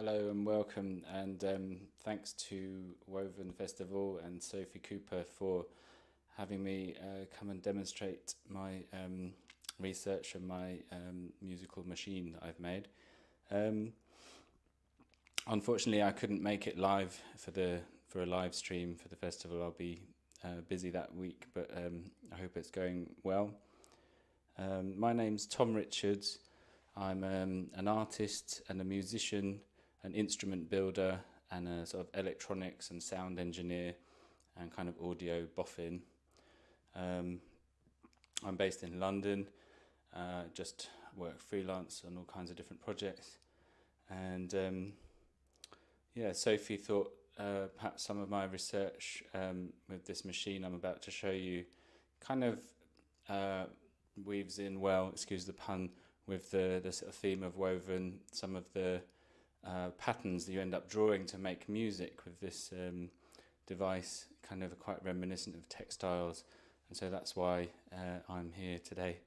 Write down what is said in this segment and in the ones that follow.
Hello and welcome, and thanks to Woven Festival and Sophie Cooper for having me come and demonstrate my research and my musical machine that I've made. Unfortunately, I couldn't make it live for a live stream for the festival. I'll be busy that week, but I hope it's going well. My name's Tom Richards. I'm an artist and a musician, an instrument builder, and a sort of electronics and sound engineer and kind of audio boffin. I'm based in London, just work freelance on all kinds of different projects. And Sophie thought perhaps some of my research with this machine I'm about to show you kind of weaves in well, excuse the pun, with the sort of theme of Woven, some of the patterns that you end up drawing to make music with this device, kind of quite reminiscent of textiles, and so that's why I'm here today.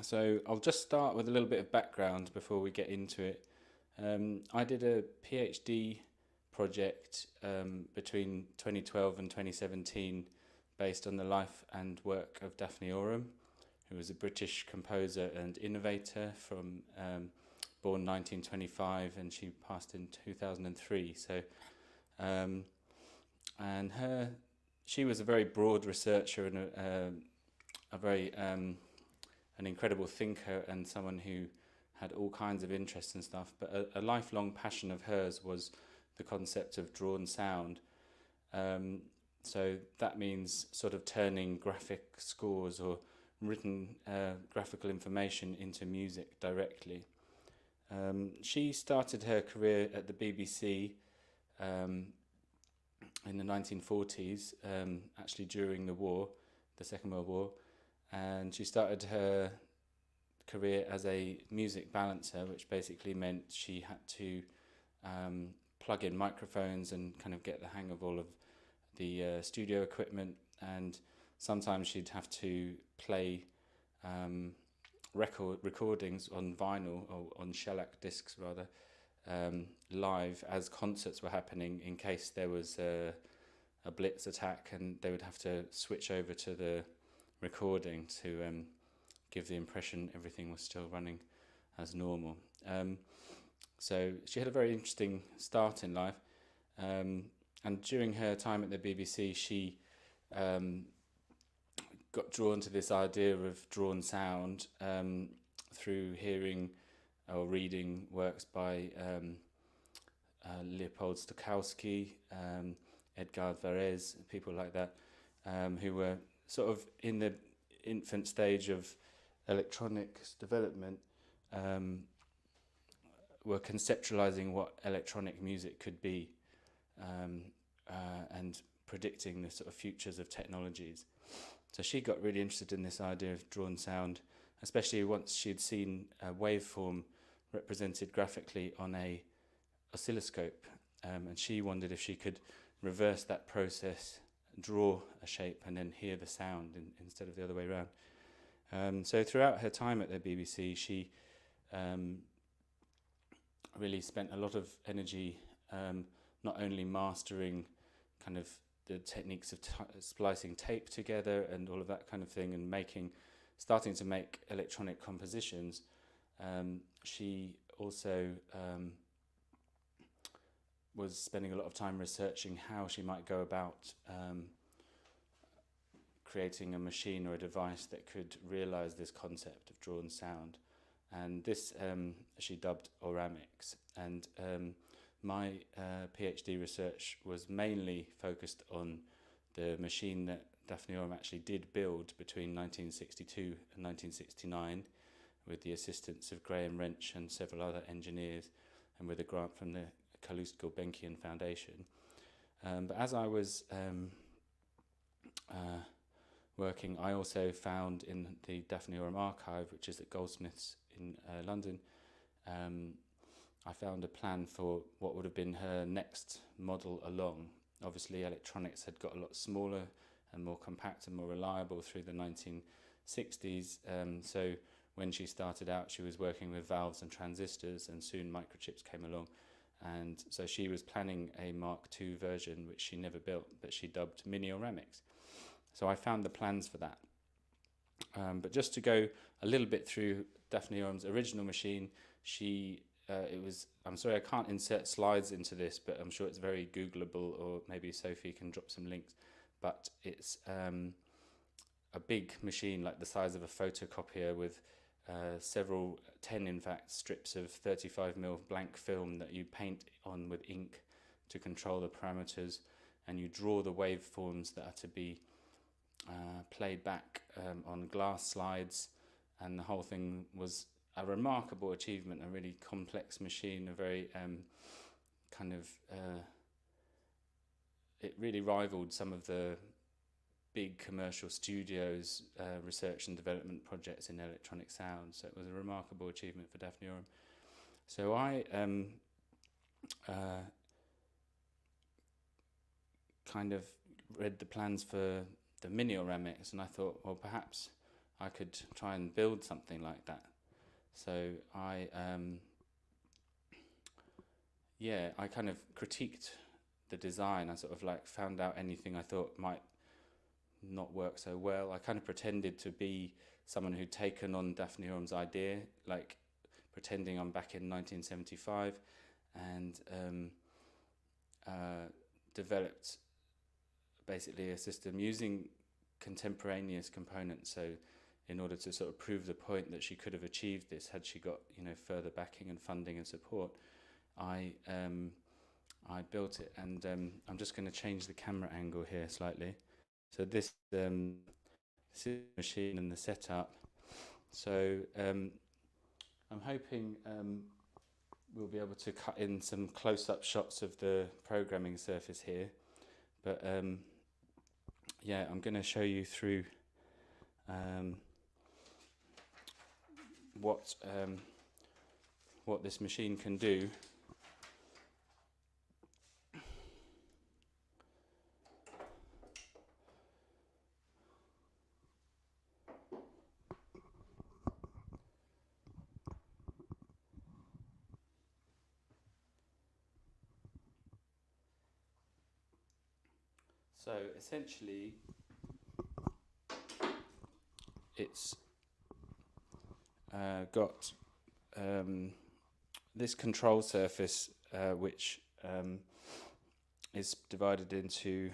So I'll just start with a little bit of background before we get into it. I did a PhD project between 2012 and 2017 based on the life and work of Daphne Oram, who was a British composer and innovator from born 1925, and she passed in 2003. So, she was a very broad researcher and a very an incredible thinker and someone who had all kinds of interests and stuff. But a lifelong passion of hers was the concept of drawn sound. So that means sort of turning graphic scores or written graphical information into music directly. She started her career at the BBC in the 1940s, actually during the war, the Second World War, and she started her career as a music balancer, which basically meant she had to plug in microphones and kind of get the hang of all of the studio equipment, and sometimes she'd have to play recordings on vinyl or on shellac discs rather, live as concerts were happening, in case there was a blitz attack and they would have to switch over to the recording to give the impression everything was still running as normal. So she had a very interesting start in life, and during her time at the BBC she got drawn to this idea of drawn sound through hearing or reading works by Leopold Stokowski, Edgar Varèse, people like that, who were sort of in the infant stage of electronics development, were conceptualizing what electronic music could be, and predicting the sort of futures of technologies. So she got really interested in this idea of drawn sound, especially once she'd seen a waveform represented graphically on a oscilloscope, and she wondered if she could reverse that process, draw a shape and then hear the sound instead of the other way around. So throughout her time at the BBC, she really spent a lot of energy not only mastering kind of the techniques of splicing tape together and all of that kind of thing, and starting to make electronic compositions. She also was spending a lot of time researching how she might go about creating a machine or a device that could realize this concept of drawn sound. And this she dubbed Oramics. And my PhD research was mainly focused on the machine that Daphne Oram actually did build between 1962 and 1969 with the assistance of Graham Wrench and several other engineers, and with a grant from the Calouste-Gulbenkian Foundation. But as I was working, I also found in the Daphne Oram archive, which is at Goldsmiths in London, I found a plan for what would have been her next model along. Obviously, electronics had got a lot smaller and more compact and more reliable through the 1960s, so when she started out, she was working with valves and transistors, and soon microchips came along. And so she was planning a Mark II version, which she never built, but she dubbed Mini Oramics. So I found the plans for that. But just to go a little bit through Daphne Oram's original machine, I'm sorry I can't insert slides into this, but I'm sure it's very Googleable, or maybe Sophie can drop some links. But it's a big machine, like the size of a photocopier, with several, 10 in fact, strips of 35mm blank film that you paint on with ink to control the parameters, and you draw the waveforms that are to be played back on glass slides. And the whole thing was a remarkable achievement, a really complex machine, a very it really rivaled some of the big commercial studios research and development projects in electronic sound. So it was a remarkable achievement for Daphne Oram. So I kind of read the plans for the Mini Oramics, and I thought, well, perhaps I could try and build something like that. So I kind of critiqued the design. I sort of like found out anything I thought might not work so well. I kind of pretended to be someone who'd taken on Daphne Oram's idea, like pretending I'm back in 1975, and developed basically a system using contemporaneous components. So in order to sort of prove the point that she could have achieved this had she got, you know, further backing and funding and support, I built it. And I'm just going to change the camera angle here slightly. So this is the machine and the setup. So I'm hoping we'll be able to cut in some close-up shots of the programming surface here. But yeah, I'm going to show you through what this machine can do. So essentially, it's got this control surface which is divided into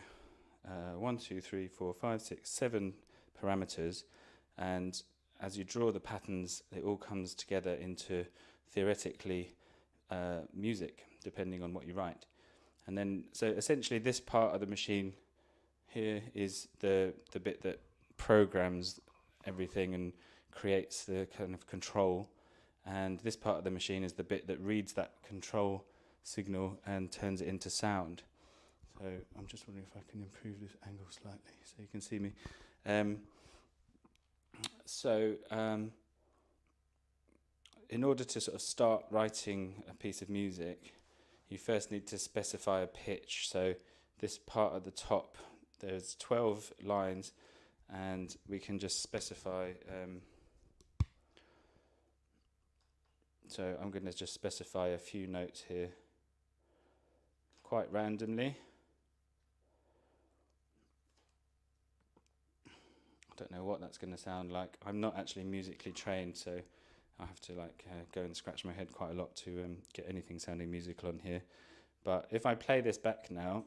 1, 2, 3, 4, 5, 6, 7 parameters, and as you draw the patterns, it all comes together into theoretically music, depending on what you write. And then, so essentially, this part of the machine here is the bit that programs everything and creates the kind of control, and this part of the machine is the bit that reads that control signal and turns it into sound. So I'm just wondering if I can improve this angle slightly so you can see me. In order to sort of start writing a piece of music, you first need to specify a pitch. So this part at the top, there's 12 lines, and we can just specify. So I'm going to just specify a few notes here, quite randomly. I don't know what that's going to sound like. I'm not actually musically trained, so I have to go and scratch my head quite a lot to get anything sounding musical on here. But if I play this back now,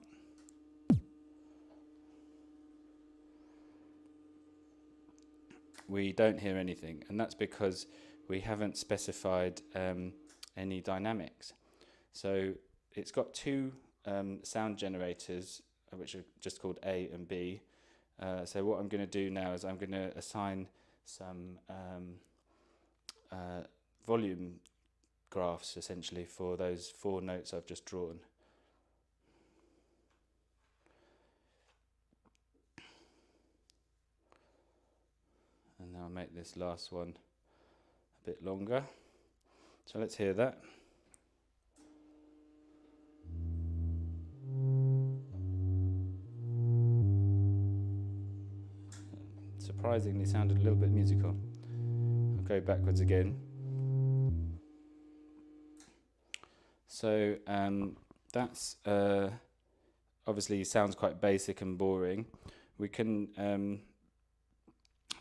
we don't hear anything, and that's because we haven't specified any dynamics. So it's got two sound generators, which are just called A and B. So what I'm going to do now is I'm going to assign some volume graphs, essentially, for those 4 notes I've just drawn. And now I'll make this last one a bit longer. So let's hear that. Surprisingly sounded a little bit musical. go backwards again. So that's obviously sounds quite basic and boring. We can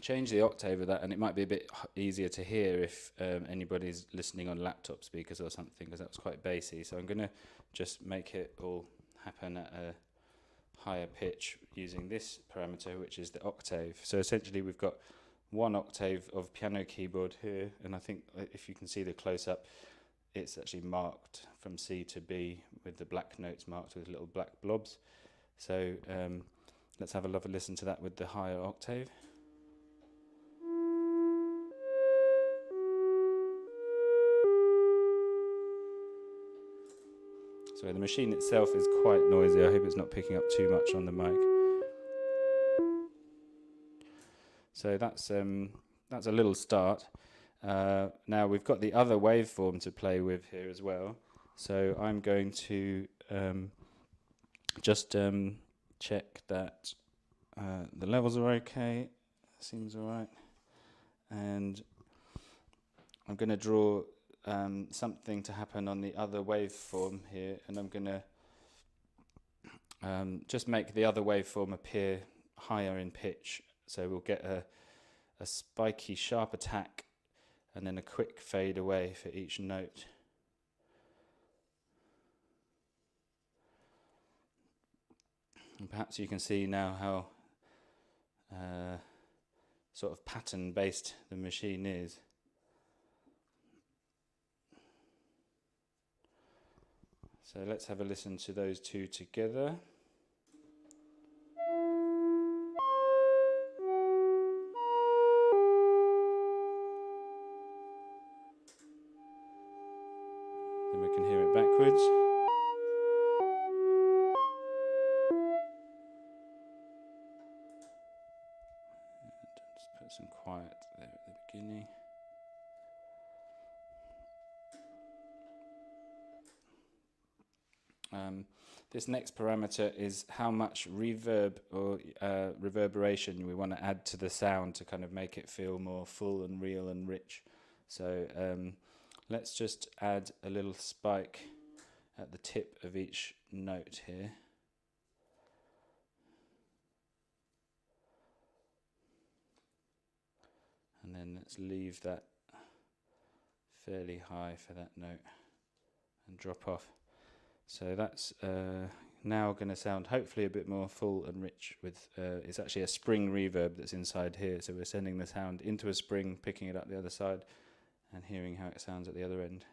change the octave of that, and it might be a bit easier to hear if anybody's listening on laptop speakers or something, because that was quite bassy. So I'm going to just make it all happen at a higher pitch using this parameter, which is the octave. So essentially we've got 1 octave of piano keyboard here, and I think if you can see the close-up, it's actually marked from C to B with the black notes marked with little black blobs. So let's have a lovely listen to that with the higher octave. So the machine itself is quite noisy. I hope it's not picking up too much on the mic. So that's a little start. Now we've got the other waveform to play with here as well. So I'm going to just check that the levels are okay. Seems all right. And I'm going to draw something to happen on the other waveform here, and I'm going to just make the other waveform appear higher in pitch. So we'll get a spiky, sharp attack and then a quick fade away for each note. And perhaps you can see now how sort of pattern-based the machine is. So let's have a listen to those two together. Then we can hear it backwards. Just put some quiet there at the beginning. This next parameter is how much reverb or reverberation we want to add to the sound to kind of make it feel more full and real and rich. So let's just add a little spike at the tip of each note here. And then let's leave that fairly high for that note and drop off. So that's now going to sound hopefully a bit more full and rich with, it's actually a spring reverb that's inside here. So we're sending the sound into a spring, picking it up the other side and hearing how it sounds at the other end.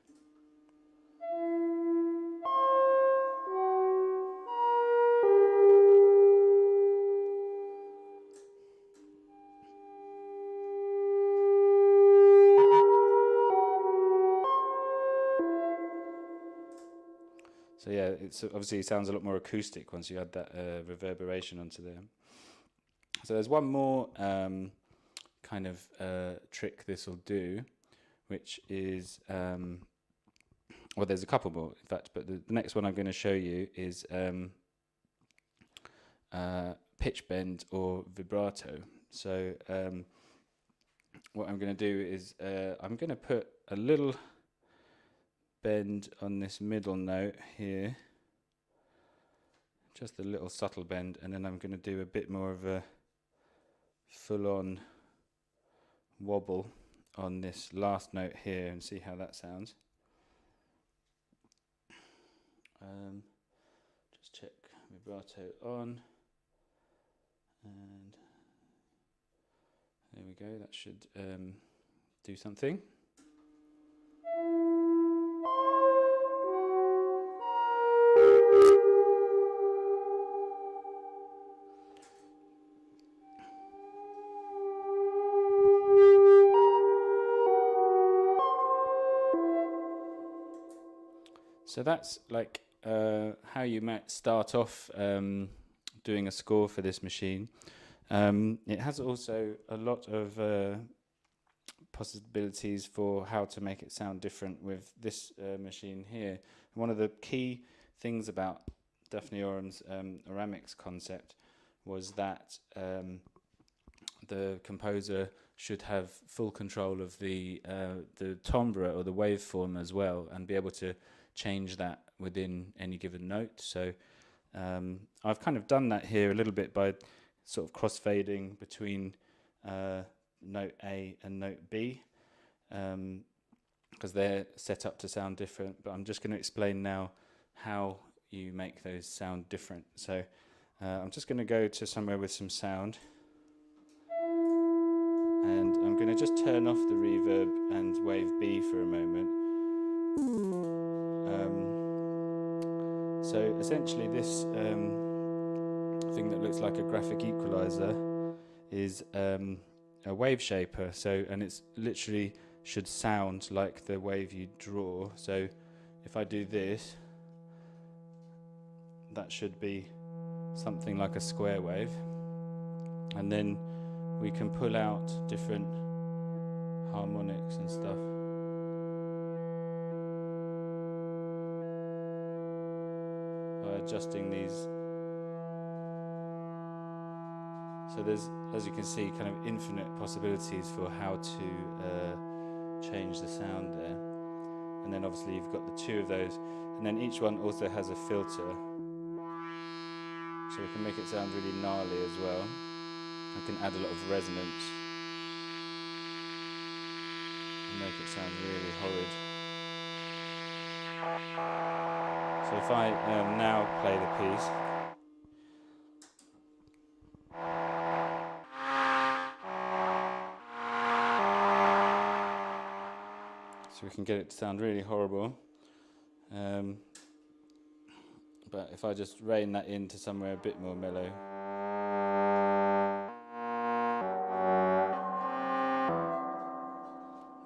So yeah, it's obviously it sounds a lot more acoustic once you add that reverberation onto there. So there's one more kind of trick this will do, which is, well, there's a couple more, in fact, but the next one I'm going to show you is pitch bend or vibrato. So what I'm going to do is I'm going to put a little bend on this middle note here, just a little subtle bend, and then I'm going to do a bit more of a full-on wobble on this last note here and see how that sounds. Just check vibrato on, and there we go, that should do something. So that's like how you might start off doing a score for this machine. It has also a lot of possibilities for how to make it sound different with this machine here. One of the key things about Daphne Oram's Oramics concept was that the composer should have full control of the timbre or the waveform as well, and be able to change that within any given note. So I've kind of done that here a little bit by sort of crossfading between note A and note B, because they're set up to sound different. But I'm just going to explain now how you make those sound different. So I'm just going to go to somewhere with some sound, and I'm going to just turn off the reverb and wave B for a moment. So essentially this thing that looks like a graphic equalizer is a wave shaper. So, and it's literally should sound like the wave you draw. So if I do this, that should be something like a square wave. And then we can pull out different harmonics and stuff. By adjusting these. So there's, as you can see, kind of infinite possibilities for how to change the sound there. And then obviously you've got the two of those, and then each one also has a filter, so we can make it sound really gnarly as well. I can add a lot of resonance and make it sound really horrid. So if I now play the piece, so we can get it to sound really horrible. But if I just rein that into somewhere a bit more mellow.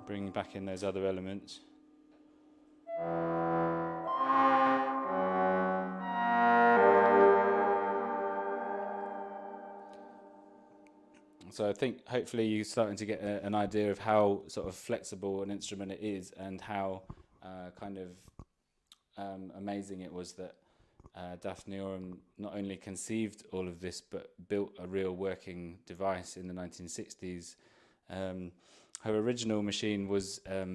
Bring back in those other elements. So I think hopefully you're starting to get an idea of how sort of flexible an instrument it is, and how kind of amazing it was that Daphne Oram not only conceived all of this, but built a real working device in the 1960s. Her original machine was a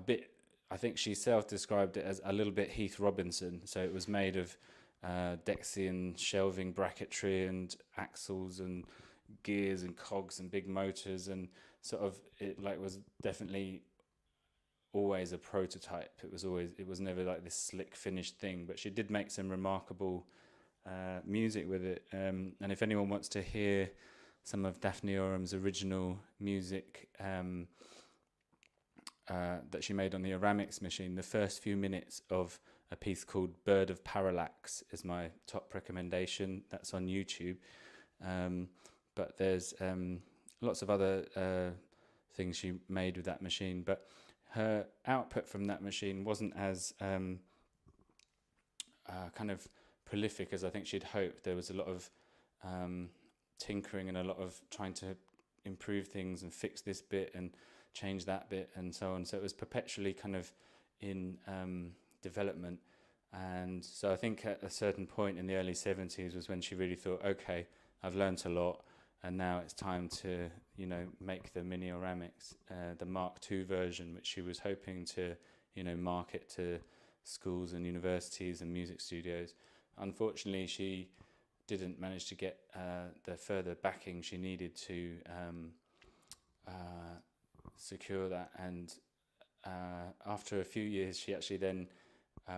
bit, I think she self-described it as a little bit Heath Robinson. So it was made of Dexian shelving bracketry and axles and gears and cogs and big motors, and sort of it like was definitely always a prototype. It was never like this slick finished thing, but she did make some remarkable music with it. And if anyone wants to hear some of Daphne Oram's original music that she made on the Oramics machine, the first few minutes of a piece called Bird of Parallax is my top recommendation. That's on YouTube. But there's lots of other things she made with that machine, but her output from that machine wasn't as kind of prolific as I think she'd hoped. There was a lot of tinkering and a lot of trying to improve things and fix this bit and change that bit and so on. So it was perpetually kind of in development. And so I think at a certain point in the early 70s was when she really thought, okay, I've learnt a lot, and now it's time to, you know, make the mini Oramics, the Mark II version, which she was hoping to, you know, market to schools and universities and music studios. Unfortunately, she didn't manage to get the further backing she needed to secure that. And after a few years, she actually then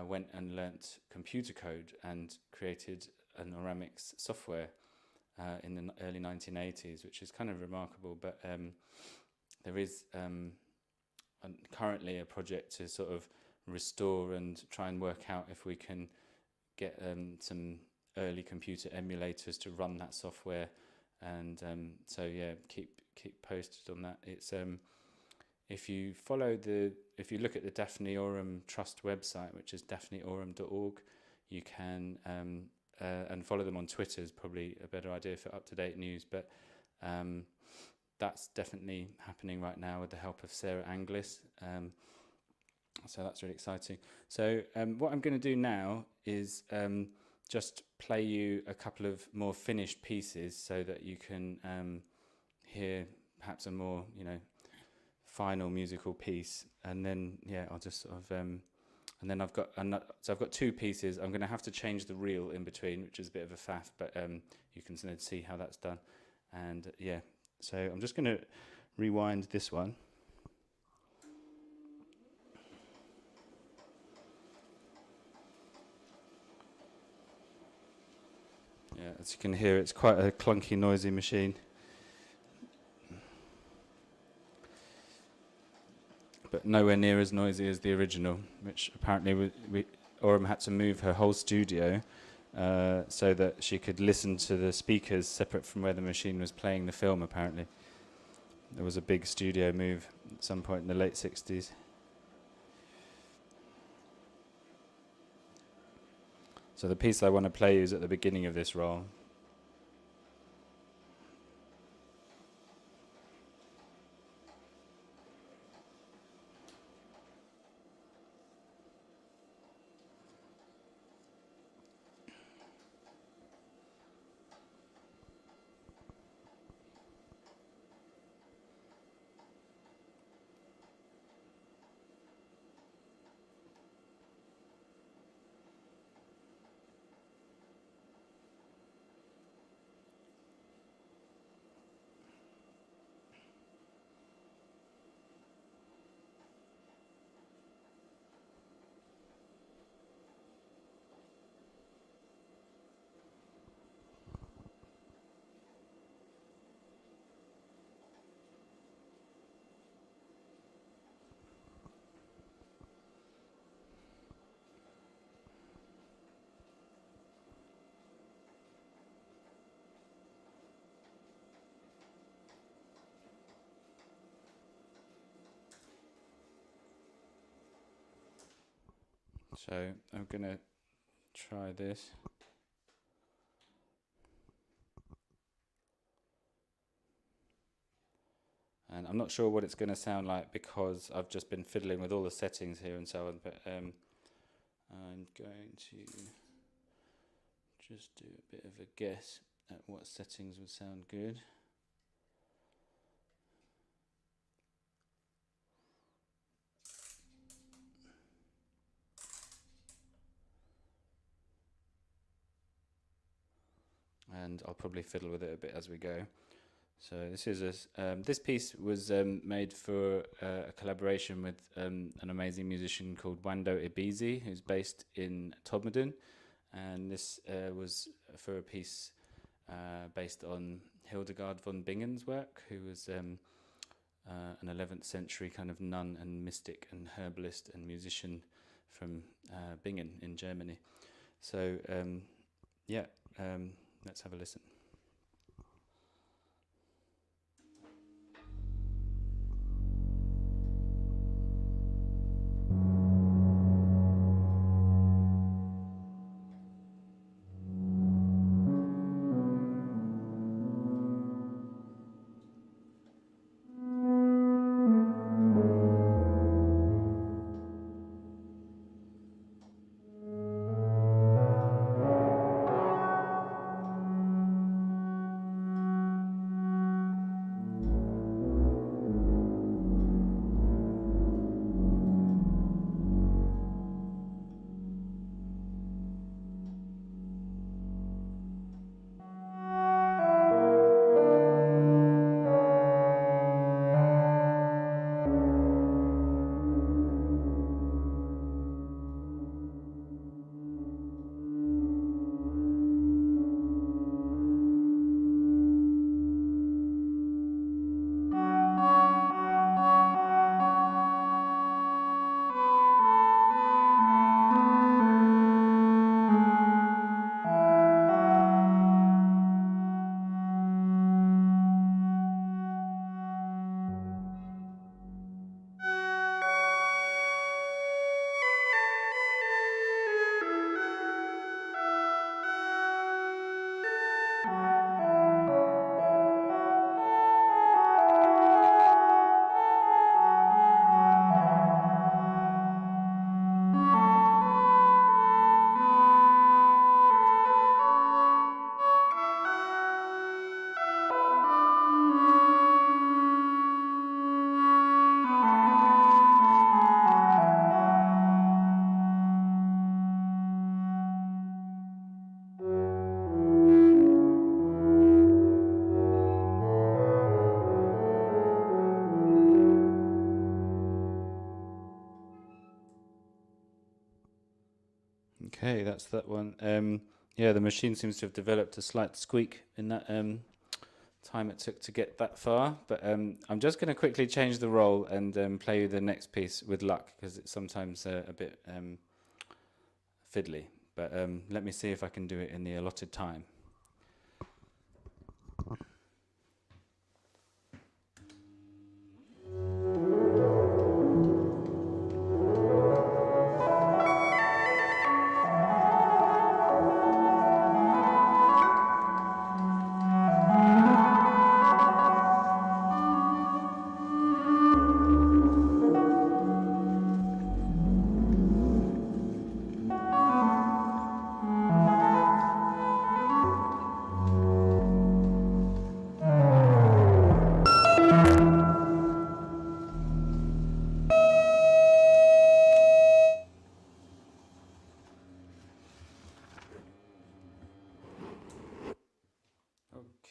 went and learnt computer code and created an Oramics software in the early 1980s, which is kind of remarkable. But there is currently a project to sort of restore and try and work out if we can get some early computer emulators to run that software. And so yeah, keep posted on that. It's if you look at the Daphne Oram Trust website, which is daphneoram.org, you can and follow them on Twitter is probably a better idea for up-to-date news. But that's definitely happening right now with the help of Sarah Anglis. So that's really exciting. So what I'm going to do now is just play you a couple of more finished pieces so that you can hear perhaps a more, final musical piece, and then I'll just sort of and then I've got two pieces. I'm going to have to change the reel in between, which is a bit of a faff, but you can see how that's done. And so I'm just going to rewind this one. Yeah, as you can hear, it's quite a clunky, noisy machine. But nowhere near as noisy as the original, which apparently Oram had to move her whole studio so that she could listen to the speakers separate from where the machine was playing the film, apparently. There was a big studio move at some point in the late 60s. So the piece I want to play is at the beginning of this roll. So I'm going to try this. And I'm not sure what it's going to sound like because I've just been fiddling with all the settings here and so on, but I'm going to just do a bit of a guess at what settings would sound good. And I'll probably fiddle with it a bit as we go. So this is this piece was made for a collaboration with an amazing musician called Wando Ibizi, who's based in Todmorden, and this was for a piece based on Hildegard von Bingen's work, who was an 11th century kind of nun and mystic and herbalist and musician from Bingen in Germany. So let's have a listen. Okay, that's that one. Yeah, the machine seems to have developed a slight squeak in that time it took to get that far. But I'm just going to quickly change the role and play you the next piece with luck, because it's sometimes a bit fiddly. But let me see if I can do it in the allotted time.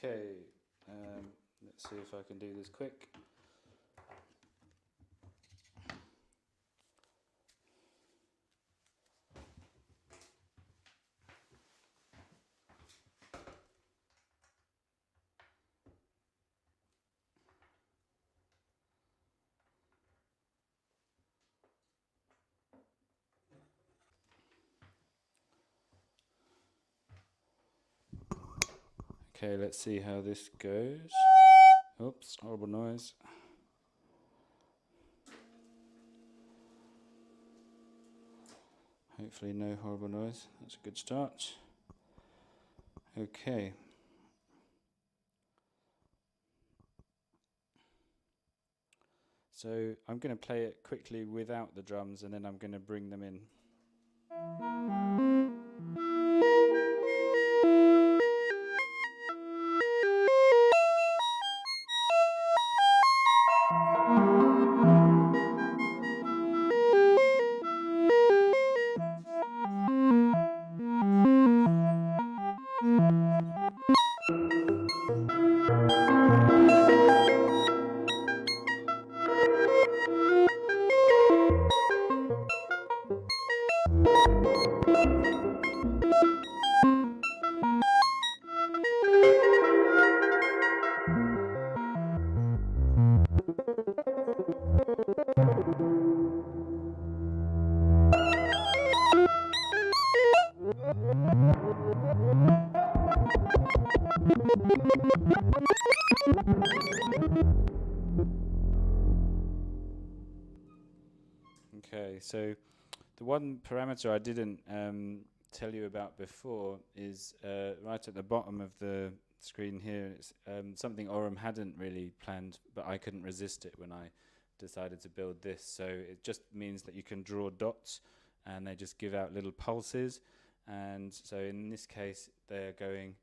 Okay, let's see if I can do this quick. Okay, let's see how this goes. Oops, horrible noise. Hopefully no horrible noise. That's a good start. Okay. So I'm going to play it quickly without the drums, and then I'm going to bring them in. Okay, so the one parameter I didn't tell you about before is right at the bottom of the screen here. It's something Oram hadn't really planned, but I couldn't resist it when I decided to build this. So it just means that you can draw dots and they just give out little pulses. And so in this case, they're going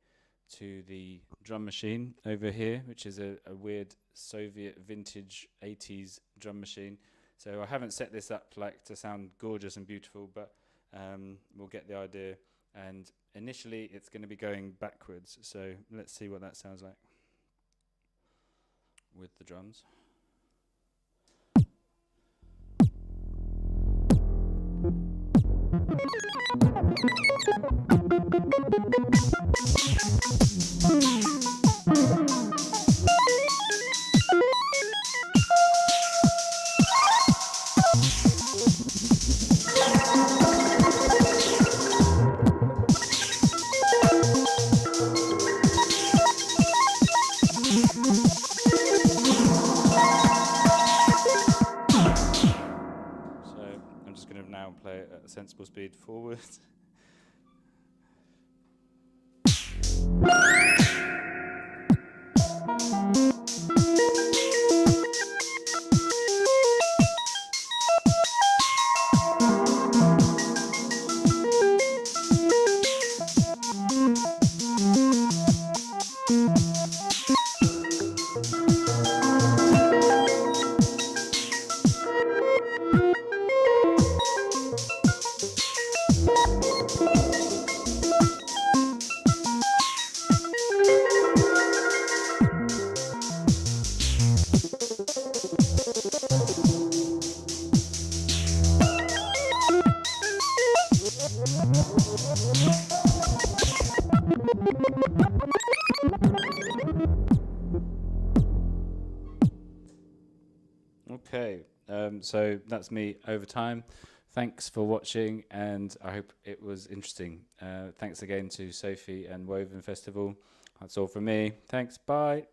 to the drum machine over here, which is a weird Soviet vintage 80s drum machine. So I haven't set this up like to sound gorgeous and beautiful, but we'll get the idea. And initially it's going to be going backwards. So let's see what that sounds like with the drums. Now play it at a sensible speed forward. So that's me over time. Thanks for watching, and I hope it was interesting. Thanks again to Sophie and Woven Festival. That's all from me. Thanks. Bye.